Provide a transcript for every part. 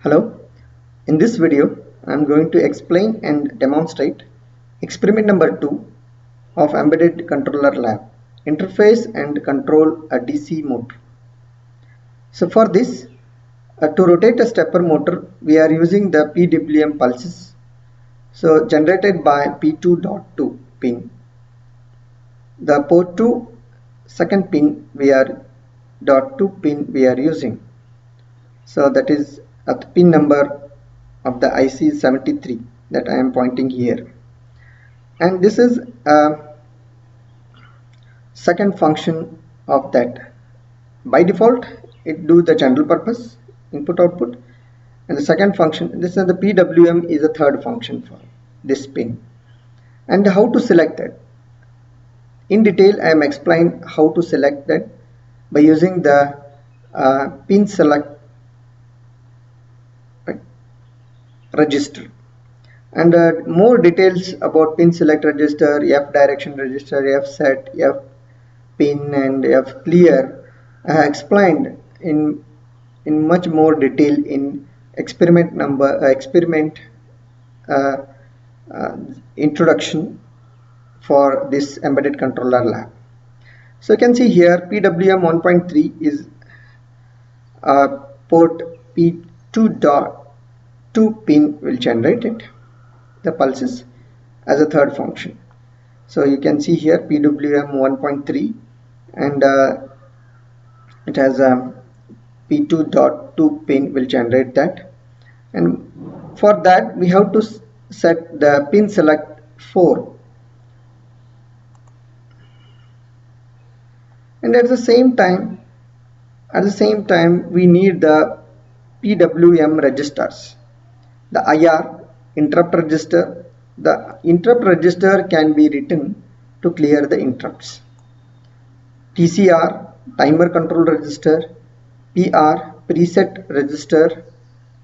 Hello, in this video I am going to explain and demonstrate experiment number 2 of Embedded Controller Lab, interface and control a DC motor. So for this, to rotate a stepper motor we are using the PWM pulses, so generated by P2.2 pin. The port 2 second pin .2 pin we are using, so that is at the pin number of the IC 73 that I am pointing here, and this is a second function of that. By default it do the general purpose input output, and the second function, this is the PWM, is a third function for this pin. And how to select that in detail I am explain how to select that by using the pin select register, and more details about pin select register, F direction register, F set, F pin and F clear I have explained in much more detail in experiment introduction for this embedded controller lab. So you can see here PWM 1.3 is port P2.2 pin will generate it, the pulses, as a third function. So you can see here PWM 1.3, and it has a P2.2 pin will generate that, and for that we have to set the pin select 4, and at the same time we need the PWM registers, the IR interrupt register. The interrupt register can be written to clear the interrupts. TCR timer control register, PR preset register,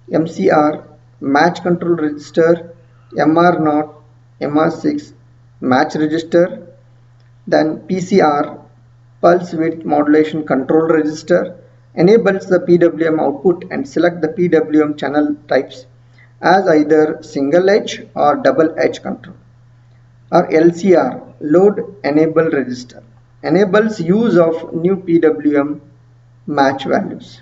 MCR match control register, MR0, MR6 match register, then PCR pulse width modulation control register enables the PWM output and select the PWM channel types as either single edge or double edge control, or LCR load enable register enables use of new PWM match values.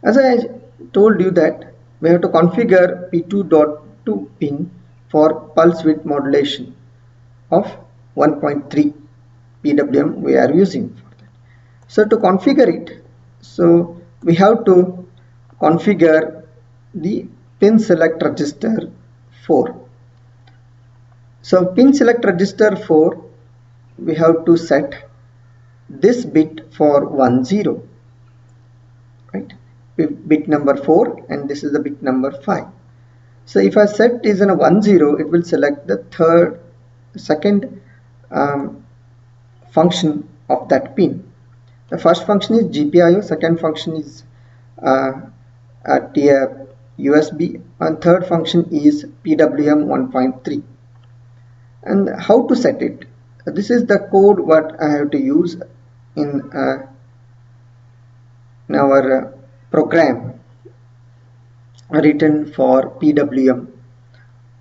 As I told you that we have to configure P2.2 pin for pulse width modulation of 1.3 PWM we are using for that. So to configure it, so we have to configure the pin select register 4. So pin select register 4, we have to set this bit for 10, right? Bit number 4, and this is the bit number 5. So if I set is in a 10, it will select the second function of that pin. The first function is GPIO, second function is USB, and third function is PWM 1.3. And how to set it? This is the code what I have to use in our program written for PWM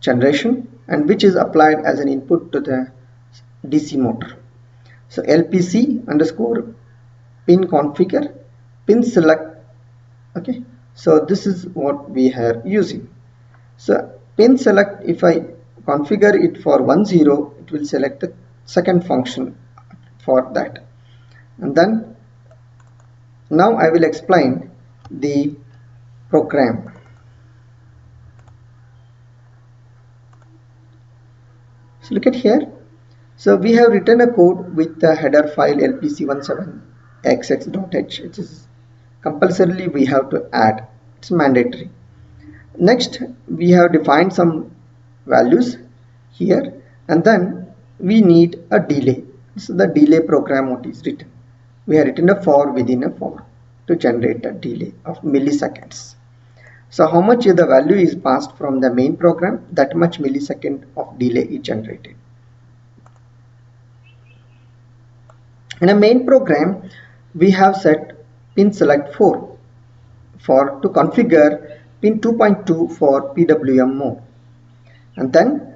generation, and which is applied as an input to the DC motor. So LPC underscore pin configure pin select. Okay, so this is what we are using. So pin select, if I configure it for 10, it will select the second function for that. And then now I will explain the program. So look at here. So we have written a code with the header file lpc17xx.h, which is compulsorily we have to add, it's mandatory. Next we have defined some values here, and then we need a delay. So the delay program what is written, we have written a for within a for to generate a delay of milliseconds. So how much the value is passed from the main program, that much millisecond of delay is generated. In a main program we have set pin select 4, for to configure pin 2.2 for PWM mode, and then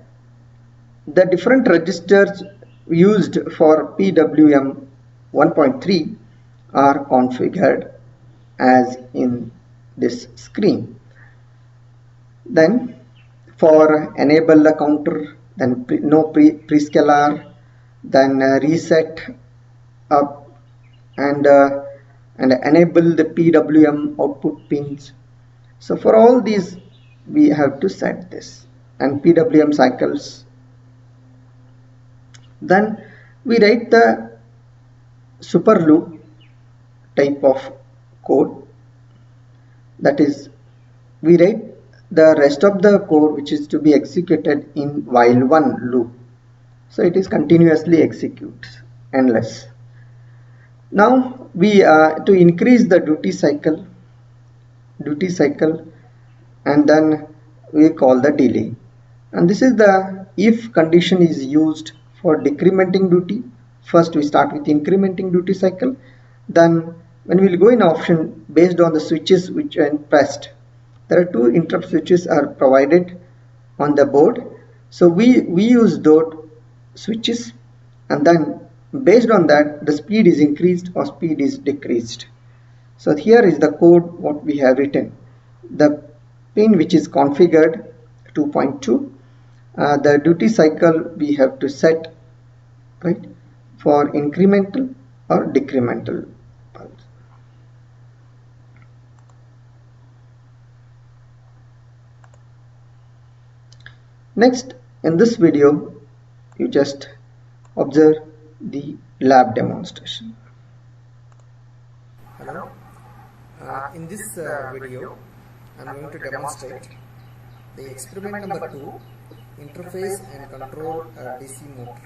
the different registers used for PWM 1.3 are configured as in this screen. Then for enable the counter, then prescaler, then reset up and enable the PWM output pins. So for all these we have to set this, and PWM cycles. Then we write the super loop type of code, that is we write the rest of the code which is to be executed in while one loop, so it is continuously executes endless. Now we to increase the duty cycle, and then we call the delay, and this is the if condition is used for decrementing duty. First we start with incrementing duty cycle, then when we will go in option based on the switches which are pressed, there are two interrupt switches are provided on the board, so we use those switches, and then based on that the speed is increased or speed is decreased. So here is the code what we have written. The pin which is configured 2.2, the duty cycle we have to set, right, for incremental or decremental pulse. Next, in this video you just observe the lab demonstration. Hello. In this video I am going to demonstrate the experiment number 2, interface and control DC motor.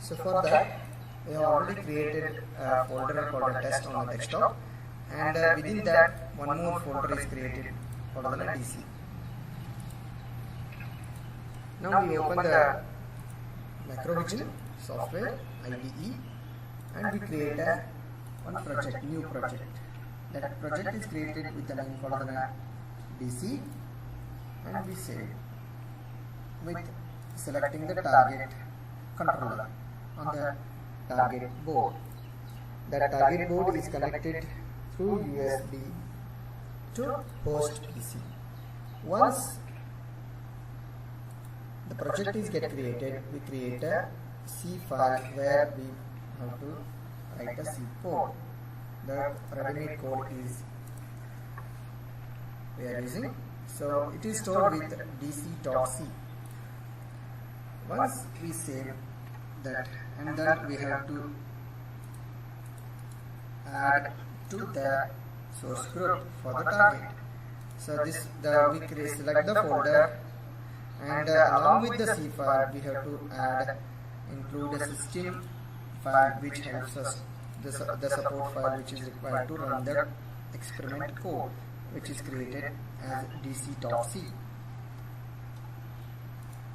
So for that we have already created a folder called a test on the desktop, and within that one more folder is created called the DC. Now we open the Macrovision software IDE and we create a new project. That project is created with the name called the DC, and we save with selecting the target controller on the target board. That target board is connected through USB to host PC. Once the project is created, we create a C file where we have to write a C code. The ready-made code is we are using, so it is stored with dc.c. Once we save that, and then we have to add to the source group for the target. So this we select the folder, and along with the C file we have to include a system file which helps us, the support file which is required to run the experiment code, which is created as dc.c.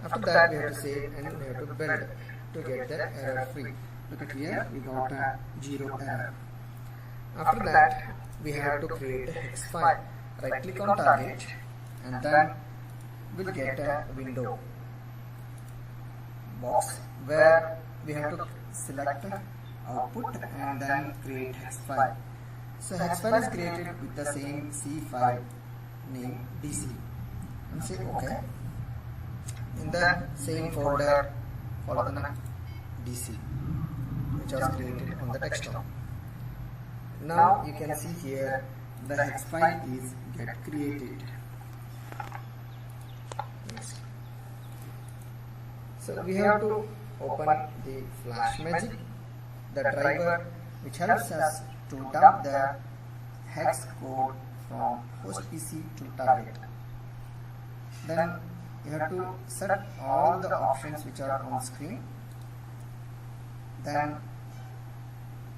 After that we have to save and we have to build to get the error free. Look at here, we got a 0 error. After that we have to create a hex file. Right click on target, and then we'll get a window box where we have to select output and then create hex file. So hex file is created with the same C file name DC, and say OK. In the same folder follow the DC which was created on the desktop. Now you can see here the hex file is created. Next. So we have to open the FlashMagick, the driver which helps us to dump the hex code from host PC to target. Then you have to set all the options which are on screen. Then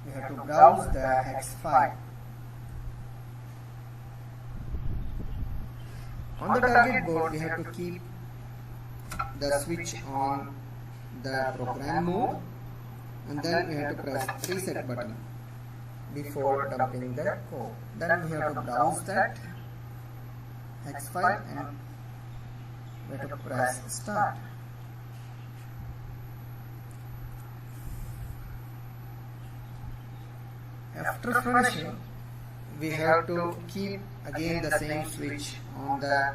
you have to browse the hex file. On the target board we have to keep the switch on the program mode, and then we have to press reset button. before dumping the code. Then we have to browse that hex file and we have to press start. After finishing, we have to keep again the same switch on the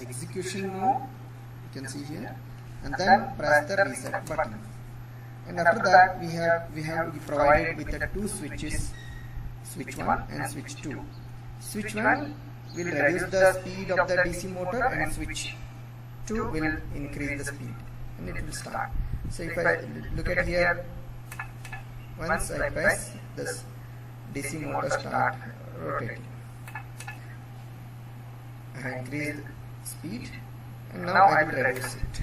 execution mode, you can see here, and then press the reset button. And after that we have provided with the two switches, switch 1 and switch 2. Switch 1 will reduce the speed of the DC motor and switch 2 will increase the speed and it will start. So if I look at here, once I press this, DC motor start rotating. I have increased speed and now I will reduce it.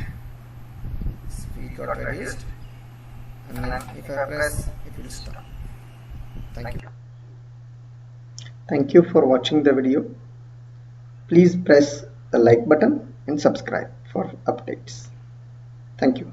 Speed got reduced and now if I press it will stop. Thank you. Thank you for watching the video. Please press the like button and subscribe for updates. Thank you.